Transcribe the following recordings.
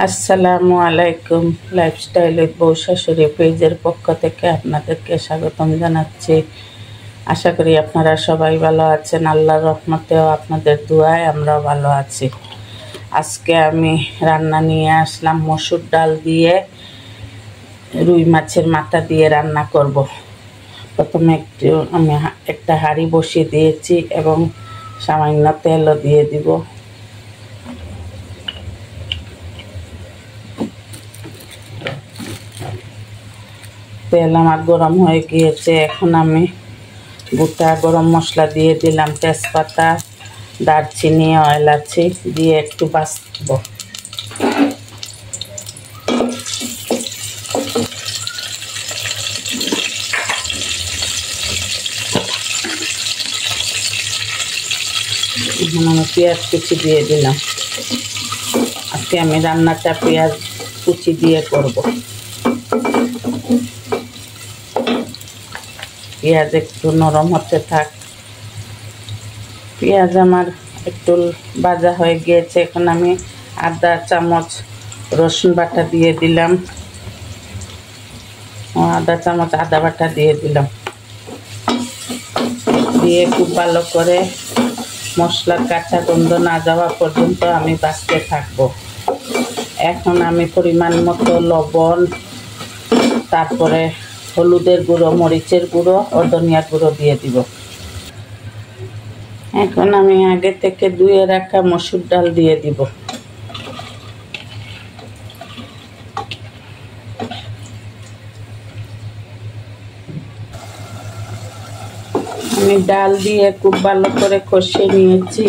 আসসালামু আলাইকুম। Lifestyle with বউ শাশুড়ি পেজের পক্ষ থেকে আপনাদেরকে স্বাগতম জানাচ্ছি। আশা করি আপনারা সবাই ভালো আছেন। আল্লাহর রহমতেও আপনাদের দোয়ায় আমরাও ভালো আছি। আজকে আমি রান্না নিয়ে আসলাম মসুর ডাল দিয়ে রুই মাছের মাথা দিয়ে রান্না করব। প্রথমে আমি একটা হাঁড়ি বসিয়ে দিয়েছি এবং সামান্য তেলও দিয়ে দিব। তেল আমার গরম হয়ে গিয়েছে। এখন আমি গোটা গরম মশলা দিয়ে দিলাম, তেজপাতা, দারচিনি, এলাচি দিয়ে একটু ভাজব। এখন আমি পেঁয়াজ কুচি দিয়ে দিলাম। আজকে আমি রান্নাটা পেঁয়াজ কুচি দিয়ে করব। পেঁয়াজ একটু নরম হতে থাক। পেঁয়াজ আমার একটু ভাজা হয়ে গিয়েছে। এখন আমি আধা চামচ রসুন বাটা দিয়ে দিলাম, আধা চামচ আদা বাটা দিয়ে দিলাম। দিয়ে খুব ভালো করে মশলার কাঁচা গন্ধ না যাওয়া পর্যন্ত আমি ভাজতে থাকবো। এখন আমি পরিমাণ মতো লবণ, তারপরে হলুদের গুঁড়ো, মরিচের গুঁড়ো ও ধনিয়ার গুঁড়ো দিয়ে দিব। এখন আমি আগে থেকে ধুয়ে রাখা মসুর ডাল দিয়ে দিব। আমি ডাল দিয়ে খুব ভালো করে কষিয়ে নিয়েছি।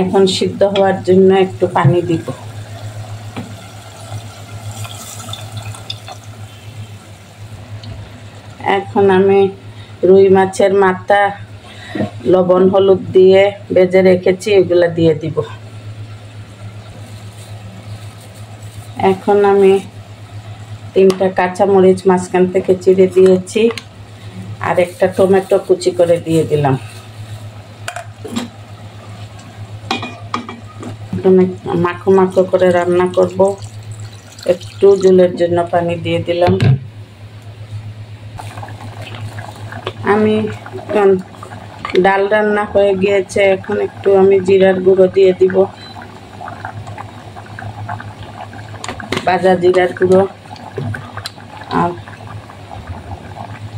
এখন সিদ্ধ হওয়ার জন্য একটু পানি দিব। এখন আমি রুই মাছের মাথা লবণ হলুদ দিয়ে ভেজে রেখেছি, এগুলো দিয়ে দিব। এখন আমি 3টা কাঁচামরিচ মাঝখান থেকে চিড়ে দিয়েছি আর একটা টমেটো কুচি করে দিয়ে দিলাম। মাখো মাখো করে রান্না করব। একটু ঝোলের জন্য পানি দিয়ে দিলাম। আমি ডাল রান্না হয়ে গিয়েছে। এখন একটু আমি জিরার গুঁড়ো দিয়ে দিব, ভাজা জিরার গুঁড়ো, আর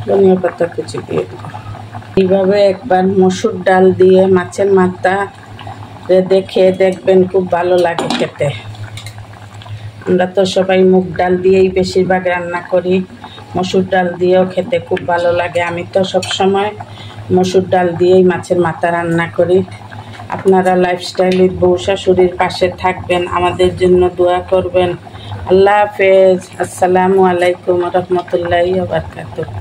ধনিয়া পাতা কুচি দিয়ে দিব। এইভাবে একবার মসুর ডাল দিয়ে মাছের মাথা দেখে দেখবেন, খুব ভালো লাগে খেতে। আমরা তো সবাই মুগ ডাল দিয়েই বেশিরভাগ রান্না করি, মসুর ডাল দিয়েও খেতে খুব ভালো লাগে। আমি তো সবসময় মসুর ডাল দিয়েই মাছের মাথা রান্না করি। আপনারা লাইফস্টাইল উইথ বউ শাশুড়ির পাশে থাকবেন, আমাদের জন্য দোয়া করবেন। আল্লাহ হাফেজ। আসসালামু আলাইকুম রহমতুল্লাহি ওয়া বারাকাতুহু।